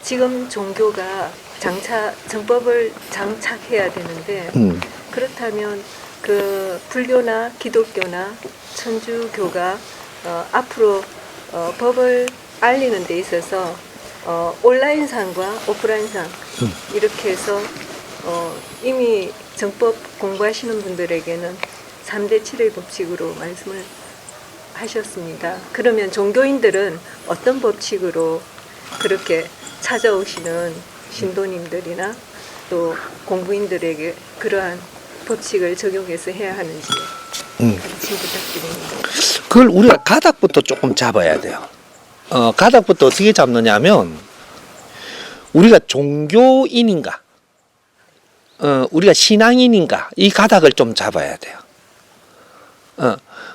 지금 종교가 정법을 장착해야 되는데 그렇다면 그 불교나 기독교나 천주교가 앞으로 법을 알리는 데 있어서 온라인상과 오프라인상 이렇게 해서 이미 정법 공부하시는 분들에게는 3대 7의 법칙으로 말씀을 하셨습니다. 그러면 종교인들은 어떤 법칙으로 그렇게 찾아오시는 신도님들이나 또 공부인들에게 그러한 법칙을 적용해서 해야 하는지 가르침 부탁드립니다. 그걸 우리가 가닥부터 조금 잡아야 돼요. 가닥부터 어떻게 잡느냐 하면 우리가 종교인인가 우리가 신앙인인가 이 가닥을 좀 잡아야 돼요.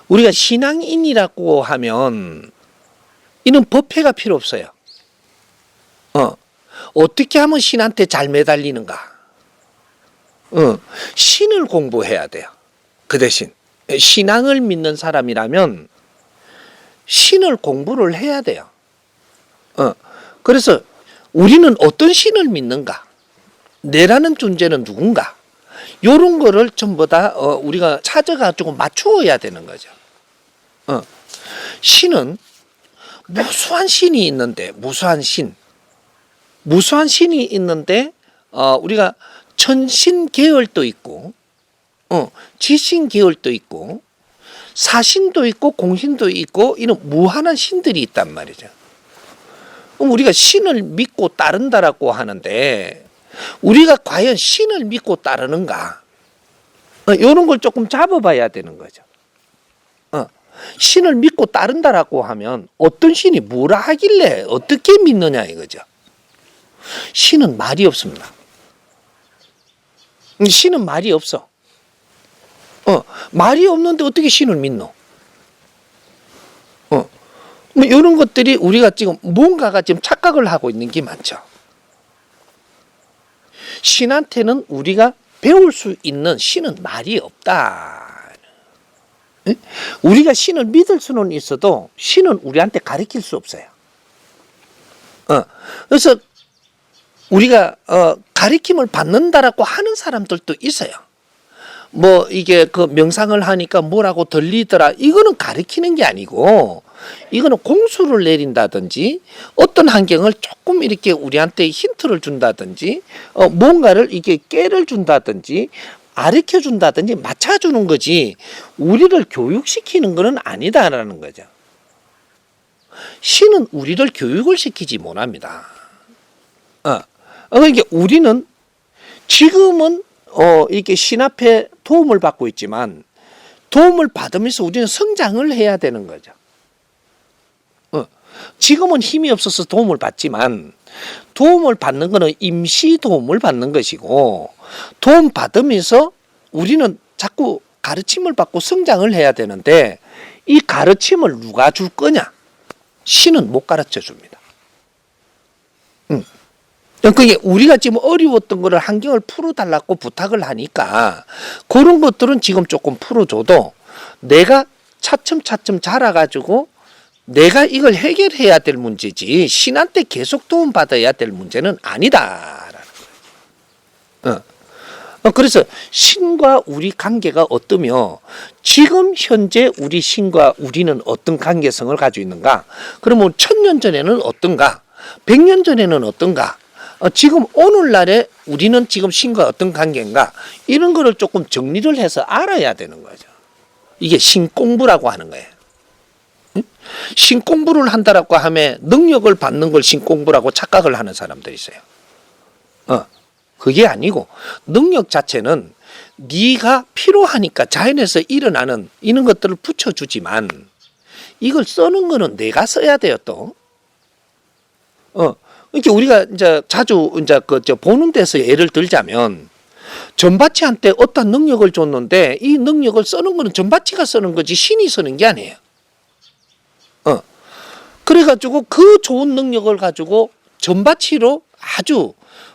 우리가 신앙인이라고 하면 이는 법회가 필요 없어요. 어떻게 하면 신한테 잘 매달리는가? 신을 공부해야 돼요. 그 대신 신앙을 믿는 사람이라면 신을 공부를 해야 돼요. 그래서 우리는 어떤 신을 믿는가? 내라는 존재는 누군가? 이런 거를 전부 다 우리가 찾아가지고 맞추어야 되는 거죠. 신은 무수한 신이 있는데 무수한 신이 있는데 우리가 천신 계열도 있고 지신 계열도 있고 사신도 있고 공신도 있고 이런 무한한 신들이 있단 말이죠. 그럼 우리가 신을 믿고 따른다라고 하는데 우리가 과연 신을 믿고 따르는가? 이런 걸 조금 잡아봐야 되는 거죠. 신을 믿고 따른다라고 하면 어떤 신이 뭐라 하길래 어떻게 믿느냐 이거죠. 신은 말이 없습니다. 신은 말이 없어. 말이 없는데 어떻게 신을 믿노? 뭐 이런 것들이 우리가 지금 뭔가가 지금 착각을 하고 있는 게 많죠. 신한테는 우리가 배울 수 있는 신은 말이 없다. 우리가 신을 믿을 수는 있어도 신은 우리한테 가르칠 수 없어요. 그래서 우리가 가르침을 받는다라고 하는 사람들도 있어요. 뭐 이게 그 명상을 하니까 뭐라고 들리더라. 이거는 가르치는 게 아니고 이거는 공수를 내린다든지 어떤 환경을 조금 이렇게 우리한테 힌트를 준다든지 뭔가를 이게 깨를 준다든지 가르쳐 준다든지 맞춰주는 거지 우리를 교육시키는 것은 아니다라는 거죠. 신은 우리를 교육을 시키지 못합니다. 그러니까 우리는 지금은 이렇게 신 앞에 도움을 받고 있지만 도움을 받으면서 우리는 성장을 해야 되는 거죠. 지금은 힘이 없어서 도움을 받지만 도움을 받는 것은 임시 도움을 받는 것이고 도움 받으면서 우리는 자꾸 가르침을 받고 성장을 해야 되는데 이 가르침을 누가 줄 거냐? 신은 못 가르쳐 줍니다. 그게 우리가 지금 어려웠던 거를 환경을 풀어달라고 부탁을 하니까 그런 것들은 지금 조금 풀어줘도 내가 차츰차츰 자라가지고 내가 이걸 해결해야 될 문제지 신한테 계속 도움받아야 될 문제는 아니다라는 거예요. 그래서 신과 우리 관계가 어떠며 지금 현재 우리 신과 우리는 어떤 관계성을 가지고 있는가? 그러면 1000년 전에는 어떤가? 100년 전에는 어떤가? 지금 오늘날에 우리는 지금 신과 어떤 관계인가? 이런 거를 조금 정리를 해서 알아야 되는 거죠. 이게 신공부라고 하는 거예요. 신공부를 한다라고 하면 능력을 받는 걸 신공부라고 착각을 하는 사람들이 있어요. 그게 아니고 능력 자체는 네가 필요하니까 자연에서 일어나는 이런 것들을 붙여주지만 이걸 쓰는 거는 내가 써야 돼요 또. 이렇게 우리가 이제 자주 이제 보는 데서 예를 들자면 전바치한테 어떤 능력을 줬는데 이 능력을 쓰는 거는 전바치가 쓰는 거지 신이 쓰는 게 아니에요. 그래가지고 그 좋은 능력을 가지고 전바치로 아주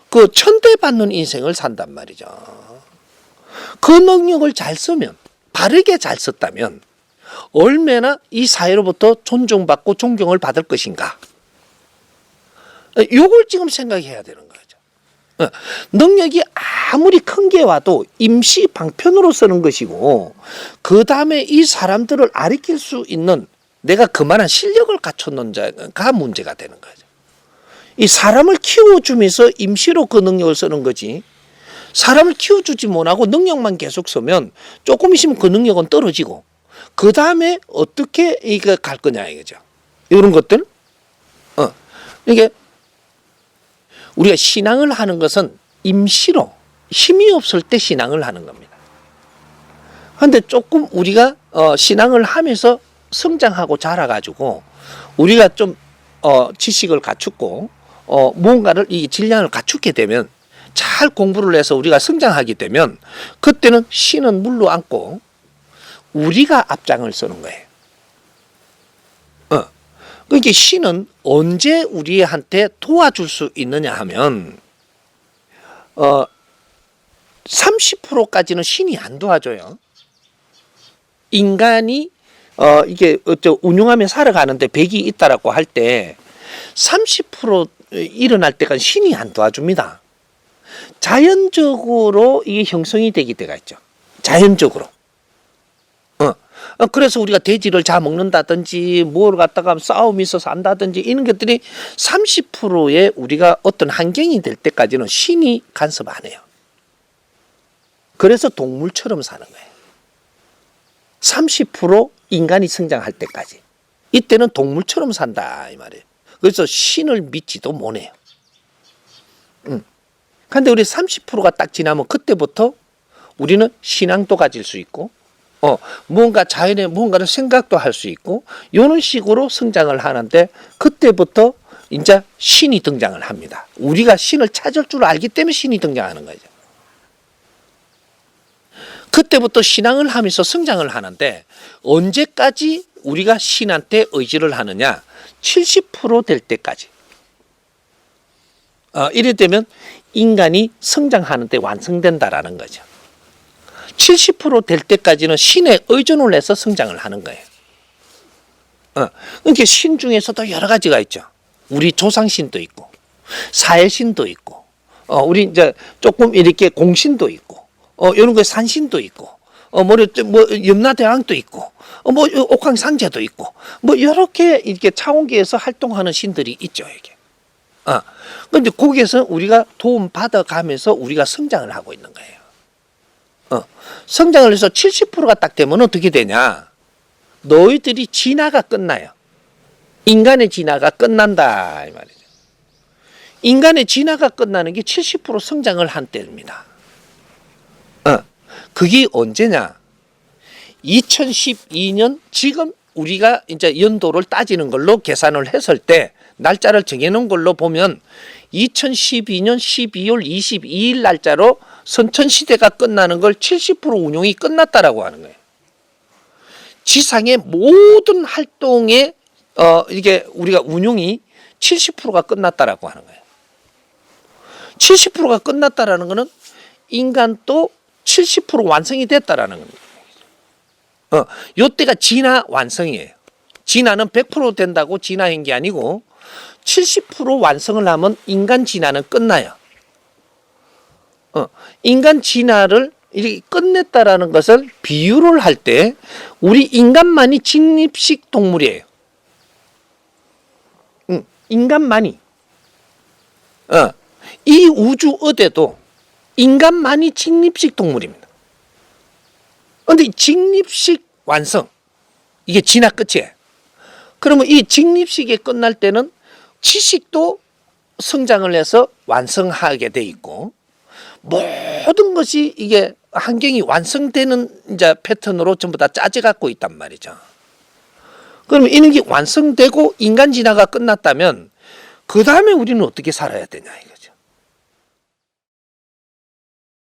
그 천대받는 인생을 산단 말이죠. 그 능력을 잘 쓰면 바르게 잘 썼다면 얼마나 이 사회로부터 존중받고 존경을 받을 것인가. 요걸 지금 생각해야 되는 거죠. 능력이 아무리 큰 게 와도 임시 방편으로 쓰는 것이고, 그 다음에 이 사람들을 가리킬 수 있는 내가 그만한 실력을 갖췄는지가 문제가 되는 거죠. 이 사람을 키워주면서 임시로 그 능력을 쓰는 거지, 사람을 키워주지 못하고 능력만 계속 쓰면 조금 있으면 그 능력은 떨어지고, 그 다음에 어떻게 이거 갈 거냐 이거죠. 이런 것들. 이게 우리가 신앙을 하는 것은 임시로 힘이 없을 때 신앙을 하는 겁니다. 그런데 조금 우리가 신앙을 하면서 성장하고 자라가지고 우리가 좀 지식을 갖추고 무언가를 이 질량을 갖추게 되면, 잘 공부를 해서 우리가 성장하게 되면, 그때는 신은 물로 안고 우리가 앞장을 서는 거예요. 그러니까 신은 언제 우리한테 도와줄 수 있느냐 하면 30%까지는 신이 안 도와줘요. 인간이 이게 운용하며 살아가는데 백이 있다라고 할 때 30% 일어날 때까지 신이 안 도와줍니다. 자연적으로 이게 형성이 되기 때가 있죠. 자연적으로. 그래서 우리가 돼지를 잡먹는다든지 뭘 갖다가 싸움이 있어서 한다든지 이런 것들이 30%의 우리가 어떤 환경이 될 때까지는 신이 간섭 안 해요. 그래서 동물처럼 사는 거예요. 30% 인간이 성장할 때까지. 이때는 동물처럼 산다 이 말이에요. 그래서 신을 믿지도 못해요. 그런데 우리 30%가 딱 지나면 그때부터 우리는 신앙도 가질 수 있고, 뭔가 자연의 뭔가를 생각도 할 수 있고, 이런 식으로 성장을 하는데, 그때부터 이제 신이 등장을 합니다. 우리가 신을 찾을 줄 알기 때문에 신이 등장하는 거죠. 그때부터 신앙을 하면서 성장을 하는데, 언제까지 우리가 신한테 의지를 하느냐? 70% 될 때까지. 이래 되면 인간이 성장하는데 완성된다라는 거죠. 70%될 때까지는 신에 의존을 해서 성장을 하는 거예요. 그러니까 신 중에서도 여러 가지가 있죠. 우리 조상신도 있고, 사해신도 있고, 우리 이제 조금 이렇게 공신도 있고, 이런 거 산신도 있고, 염라대왕도 있고, 옥황상제도 있고, 이렇게 이렇게 차원계에서 활동하는 신들이 있죠, 이게. 근데 거기에서 우리가 도움 받아가면서 우리가 성장을 하고 있는 거예요. 성장을 해서 70%가 딱 되면 어떻게 되냐? 너희들이 진화가 끝나요. 인간의 진화가 끝난다 이 말이죠. 인간의 진화가 끝나는 게 70% 성장을 한 때입니다. 그게 언제냐? 2012년 지금 우리가 이제 연도를 따지는 걸로 계산을 했을 때, 날짜를 정해놓은 걸로 보면 2012년 12월 22일 날짜로 선천시대가 끝나는 걸 70% 운용이 끝났다라고 하는 거예요. 지상의 모든 활동에 이게 우리가 운용이 70%가 끝났다라고 하는 거예요. 70%가 끝났다라는 거는 인간도 70% 완성이 됐다라는 겁니다. 요때가 진화 완성이에요. 진화는 100% 된다고 진화한 게 아니고 70% 완성을 하면 인간 진화는 끝나요. 인간 진화를 이렇게 끝냈다라는 것을 비유를 할 때, 우리 인간만이 직립식 동물이에요. 인간만이. 이 우주 어디에도 인간만이 직립식 동물입니다. 그런데 직립식 완성, 이게 진화 끝이에요. 그러면 이 직립식이 끝날 때는 지식도 성장을 해서 완성하게 돼 있고, 모든 것이 이게 환경이 완성되는 이제 패턴으로 전부 다 짜져 갖고 있단 말이죠. 그러면 이런 게 완성되고 인간 진화가 끝났다면 그 다음에 우리는 어떻게 살아야 되냐 이거죠.